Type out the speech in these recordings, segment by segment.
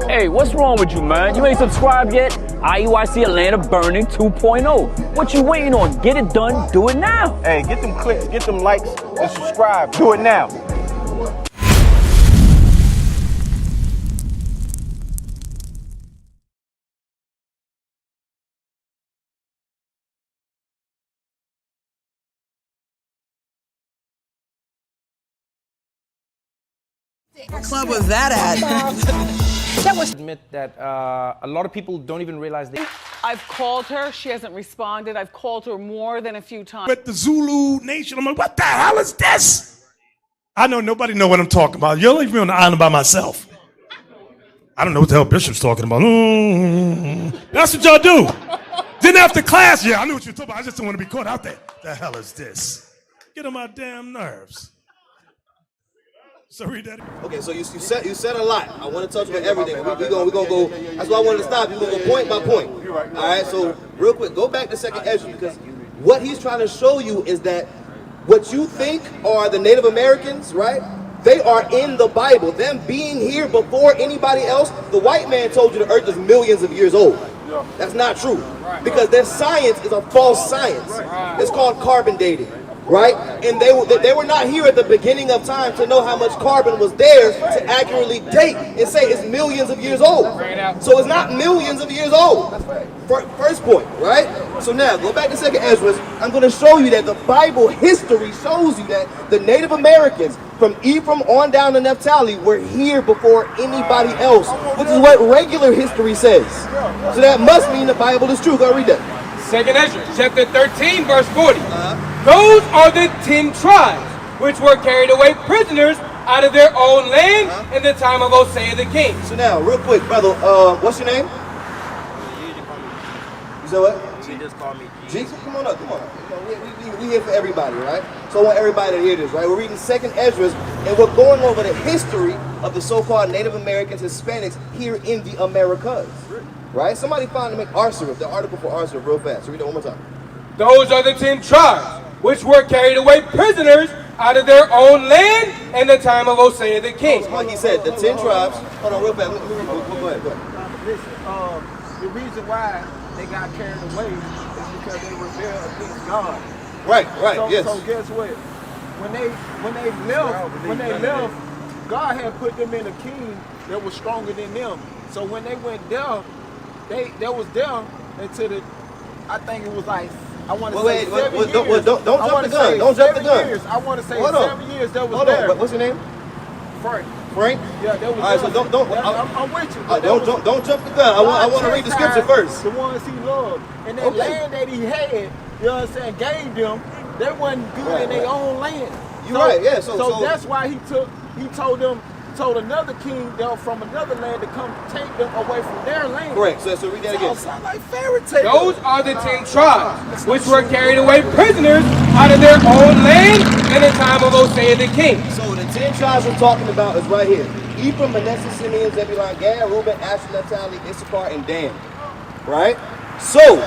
Hey, what's wrong with you, man? You ain't subscribed yet? IUIC Atlanta Burning 2.0. What you waiting on? Get it done. Do it now. Hey, get them clicks, get them likes, and subscribe. Do it now. What club was that at? That was admit that a lot of people don't even realize they. I've called her. She hasn't responded. I've called her more than a few times. But the Zulu Nation, I'm like, what the hell is this? I know nobody know what I'm talking about. You'll leave me on the island by myself. I don't know what the hell Bishop's talking about. That's what y'all do. Then after class, yeah, I knew what you were talking about. I just don't want to be caught out there. The hell is this? Get on my damn nerves. So read that. Okay, so you said a lot. I want to touch on everything. We're gonna go. That's why I wanted to stop. We're gonna go point by point. All right. So real quick, go back to 2nd Ezra, because what he's trying to show you is that what you think are the Native Americans, right? They are in the Bible. Them being here before anybody else. The white man told you the earth is millions of years old. That's not true, because their science is a false science. It's called carbon dating. Right? And they were not here at the beginning of time to know how much carbon was there to accurately date and say it's millions of years old. So it's not millions of years old. First point, right? So now, go back to 2nd Ezra. I'm going to show you that the Bible history shows you that the Native Americans from Ephraim on down to Naphtali were here before anybody else, which is what regular history says. So that must mean the Bible is true. Go read that. 2nd Ezra, chapter 13, verse 40. Those are the 10 tribes which were carried away prisoners out of their own land in the time of Hosea the king. So now, real quick, brother, what's your name? You said what? She just called me G. Come on up, come on up. We here for everybody, right? So I want everybody to hear this, right? We're reading 2nd Ezra, and we're going over the history of the so-called Native Americans, Hispanics here in the Americas. Right? Somebody find the Arserif, the article for Arserif, real fast. So read it one more time. Those are the 10 tribes which were carried away prisoners out of their own land in the time of Hosea the king. Like he said, the 10 tribes. Hold on, real fast. Go ahead. Listen, the reason why they got carried away is because they rebelled against God. Right, yes. So guess what? When they left, God had put them in a king that was stronger than them. So when they went there, they was there until I think it was like, I want to say 7 years. Don't jump the gun. Don't jump the gun. I want to say 7 years that was there. What's your name? Frank. Yeah, that was. All right, so don't. I'm with you. Don't jump the gun. I want to read the scripture first. The ones he loved, and that land that he had, you know what I'm saying, gave them. They wasn't good in their own land. You're right. Yeah. So that's why he told another king from another land to come take them away from their land. Correct. So read that again. Sounds like fairy tale. Those are the 10 tribes which were carried away prisoners out of their own land in the time of Hosea the king. So the 10 tribes we're talking about is right here. Ephraim, Manasseh, Simeon, Zebulun, Gad, Reuben, Asher, Naphtali, Issachar, and Dan. Right? So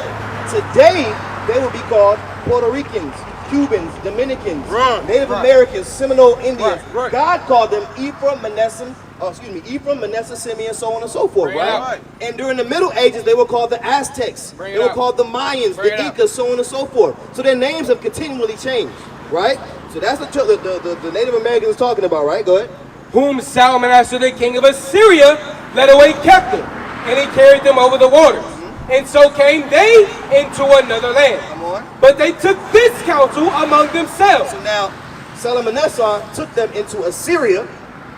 today they would be called Puerto Ricans, Cubans, Dominicans, Native Americans, Seminole Indians. God called them Ephraim, Manasseh, Simeon, so on and so forth, right? And during the Middle Ages, they were called the Aztecs. They were called the Mayans, the Incas, so on and so forth. So their names have continually changed, right? So that's the Native Americans talking about, right? Go ahead. Whom Salmanassar the king of Assyria led away captive, and he carried them over the waters. And so came they into another land. But they took this counsel among themselves. So now, Salmanassar took them into Assyria,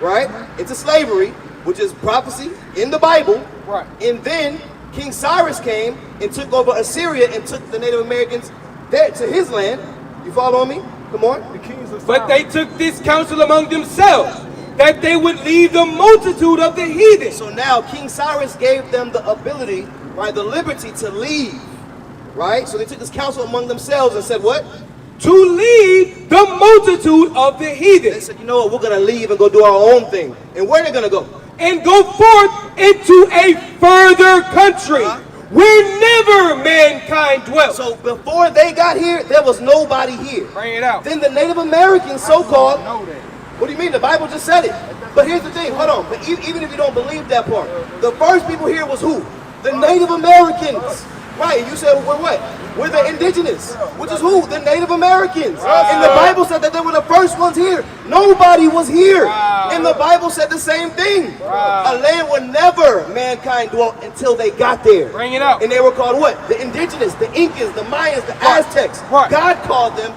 right? Into slavery, which is prophecy in the Bible. Right. And then King Cyrus came and took over Assyria and took the Native Americans there to his land. You follow me? Come on. But they took this counsel among themselves, that they would leave the multitude of the heathen. So now King Cyrus gave them the ability, right, the liberty to leave, right? So they took this counsel among themselves and said what? To leave the multitude of the heathen. They said, you know what, we're going to leave and go do our own thing. And where are they going to go? And go forth into a further country where never mankind dwelt. So before they got here, there was nobody here. Bring it out. Then the Native Americans, so-called, What do you mean? The Bible just said it. But here's the thing. Hold on. But even if you don't believe that part, the first people here was who? The Native Americans. Right. And you said we're what? We're the indigenous. Which is who? The Native Americans. And the Bible said that they were the first ones here. Nobody was here. And the Bible said the same thing. A land where never mankind dwelt until they got there. Bring it out. And they were called what? The indigenous, the Incas, the Mayans, the Aztecs. God called them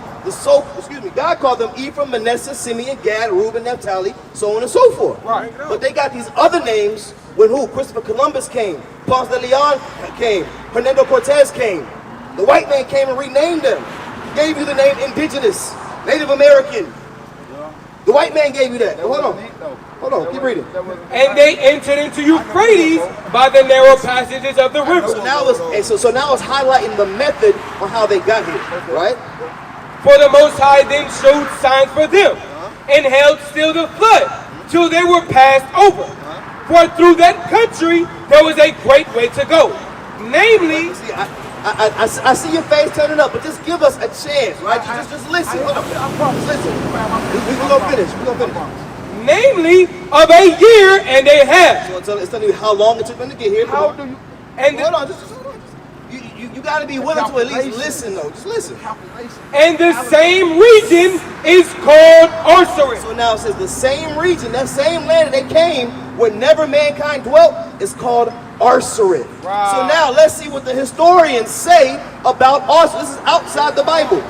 God called them Ephraim, Manasseh, Simeon, Gad, Reuben, Naphtali, so on and so forth. Right. But they got these other names when who? Christopher Columbus came, Ponce de Leon came, Hernando Cortez came. The white man came and renamed them. Gave you the name indigenous, Native American. The white man gave you that. Now, hold on, keep reading. And they entered into Euphrates by the narrow passages of the river. So now it's highlighting the method on how they got here, right? For the Most High then showed signs for them, and held still the flood, till they were passed over. For through that country there was a great way to go. Namely, I see your face turning up, but just give us a chance, right? Just listen. Hold on. Just listen. We're gonna finish. Namely, of a year and a half. So it's telling you how long it took them to get here. How do you? And hold on, just hold on. You got to be willing to at least listen, though. Just listen. And the same region is called Arsaris. So now it says the same region, that same land that they came, where never mankind dwelt, is called Arsaris. Wow. So now let's see what the historians say about Arsaris. This is outside the Bible,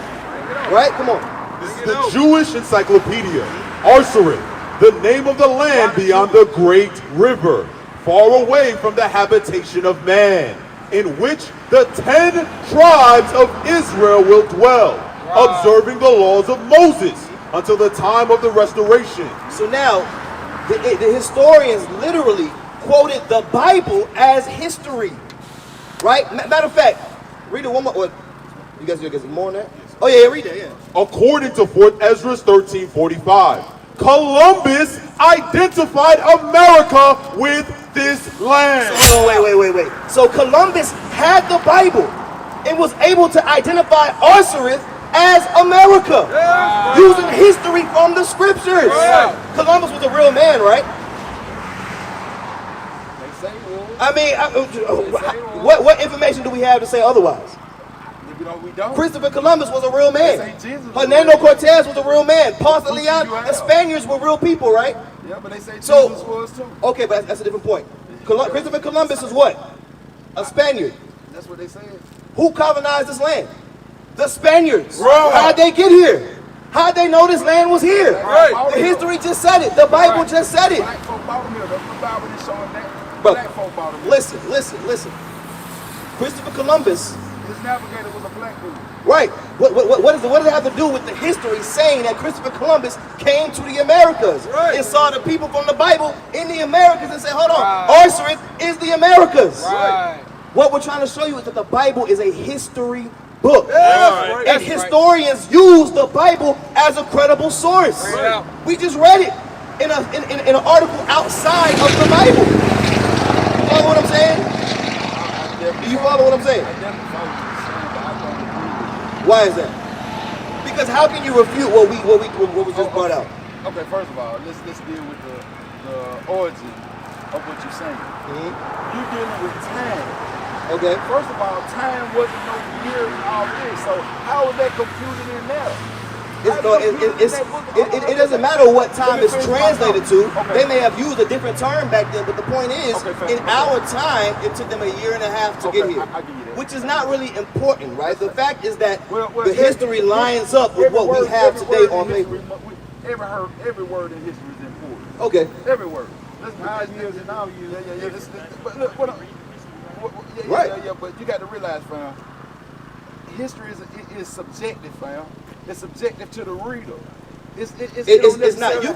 right? Come on. This is the Jewish encyclopedia. Arsaris, the name of the land beyond the great river, far away from the habitation of man, in which the 10 tribes of Israel will dwell, observing the laws of Moses until the time of the restoration. So now, the historians literally quoted the Bible as history, right? Matter of fact, read it one more. What? You guys more on that? Oh yeah, read that. Yeah. According to 4th Ezra 13:45, Columbus identified America with this land. So, wait. So Columbus had the Bible and was able to identify Arsaris as America, using history from the scriptures. Columbus was a real man, right? I mean, what information do we have to say otherwise? We don't. Christopher Columbus was a real man. Hernando Cortez was a real man. Ponce de Leon, the Spaniards were real people, right? Yeah, but they say Jesus So, was too. okay, but that's a different point. Christopher Columbus is what? A Spaniard. That's what they say. Who colonized this land? The Spaniards. How'd they get here? How'd they know this land was here? Right. The history just said it. The Bible just said it. Black folk bought them here. The Bible is showing that. Bro, Black folk bought them here. listen. Christopher Columbus. His navigator was a black dude. Right. What does it have to do with the history saying that Christopher Columbus came to the Americas and saw the people from the Bible in the Americas and said, hold on, Arsaris is the Americas. Right. What we're trying to show you is that the Bible is a history book. Right. And historians use the Bible as a credible source. Right. We just read it in an article outside of the Bible. You follow what I'm saying? Do you follow what I'm saying? Why is that? Because how can you refute what was just brought out? Okay, first of all, let's deal with the origin of what you're saying. You're dealing with time. Okay. First of all, time wasn't no years and all this. So how was that computed in there? It doesn't matter what time it's translated to. They may have used a different term back then, but the point is, in our time, it took them a year and a half to get here, which is not really important, right? The fact is that the history lines up with what we have today on paper. Every word in history is important. Okay. Every word. Our years and our years. But look, but you got to realize, fam, history is subjective, fam. It's subjective to the reader. It's not. You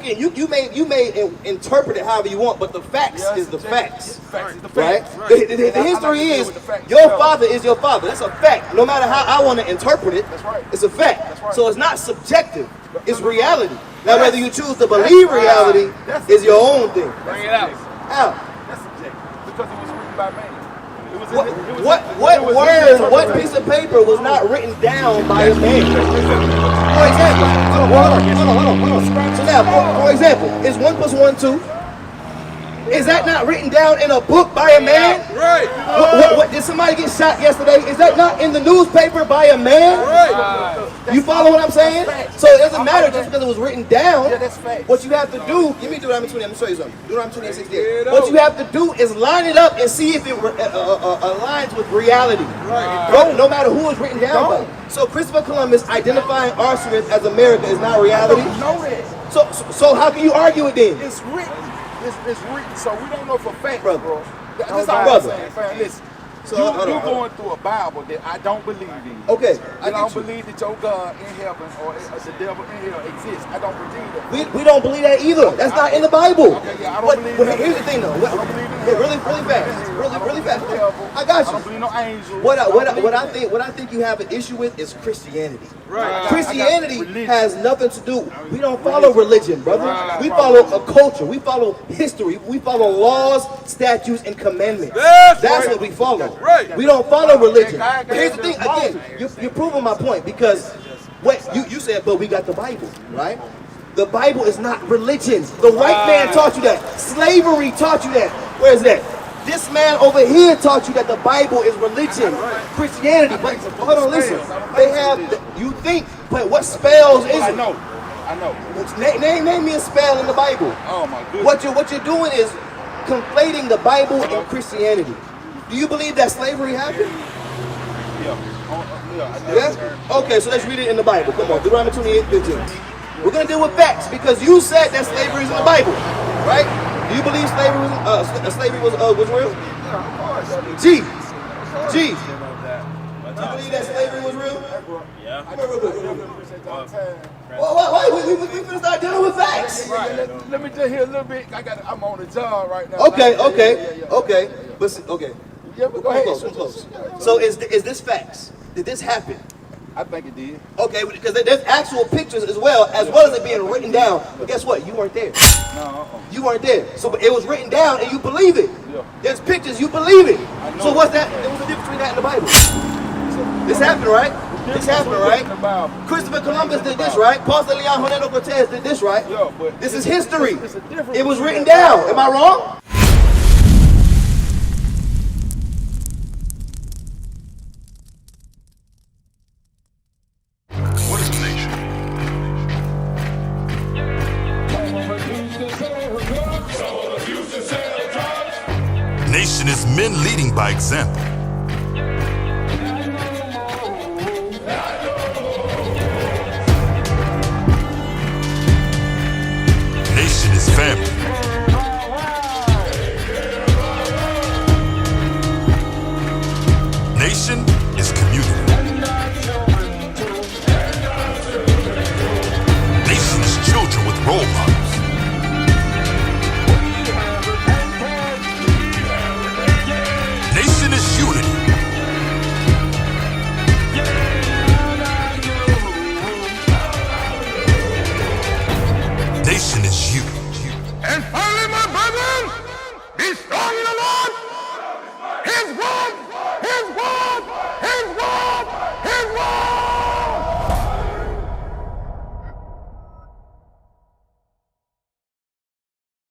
may interpret it however you want, but the facts is the facts. Facts is the right? facts. The history is your father is your father. That's a fact. No matter how I want to interpret it, it's a fact. Right. So it's not subjective. It's reality. Now, whether you choose to believe reality is your own thing. Bring it out. How? That's subjective because it was written by man. What piece of paper was not written down by a man? For example, hold on. So now, for example, is 1 + 1 2? Is that not written down in a book by a man? Right. What did somebody get shot yesterday? Is that not in the newspaper by a man? Right. You follow what I'm saying? So it doesn't matter just because it was written down. Yeah, that's fact. What you have to do, give me Deuteronomy 20, I'm going to show you something. Deuteronomy 28:16. What you have to do is line it up and see if it aligns with reality. Right. No matter who it's written down by. So Christopher Columbus identifying arsonists as America is not reality? I don't know that. So how can you argue it then? It's written. It's written, so we don't know for fact, Brother. bro. That's all Brother. I'm saying, fam. Listen, So, you're going through a Bible that I don't believe in. Okay, I don't believe that your God in heaven or the devil in hell exists. I don't believe that. We don't believe that either. That's not in the Bible. Okay, yeah, I don't believe but that. Here's the thing though. Really fast. Really fast. I got I you. don't believe no angels. What I think you have an issue with is Christianity. Right. Christianity has nothing to do. We don't follow religion, brother. We follow a culture. We follow history. We follow laws, statutes, and commandments. That's what we follow. Right. We don't follow religion. But here's the thing. Again, you're proving my point because what you said, but we got the Bible, right? The Bible is not religion. The white man taught you that. Slavery taught you that. Where is that? This man over here taught you that the Bible is religion, Christianity. But hold on, listen. They have, you think, but what spells is it? I know. Name me a spell in the Bible. Oh my goodness. What you're doing is conflating the Bible and Christianity. Do you believe that slavery happened? Yeah. Yes? Okay, so let's read it in the Bible. Come on, Deuteronomy 28:15. We're going to deal with facts because you said that slavery is in the Bible, right? Do you believe slavery was real? G. Do you believe that slavery was real? Yeah. Why? We finna start dealing with facts. Let me just hear a little bit. I'm on the job right now. Okay. Listen, okay. Yeah, but go ahead. Close. So is this facts? Did this happen? I think it did. Okay, because there's actual pictures as well as it being written down. But guess what? You weren't there. No. You weren't there. So it was written down and you believe it. Yeah. There's pictures, you believe it. know. So what's that? There was a difference between that and the Bible. This happened, right? This happened, right? Christopher Columbus did this, right? Ponce de Leon Hernando Cortez did this, right? Yeah, but this is history. It's a difference. It was written down. Am I wrong? What is a nation? Nation is men leading by example. Nation is family. Nation is community. Nation is children with role models. Nation is unity. Nation is you. And finally, my brethren, be strong in the Lord. His word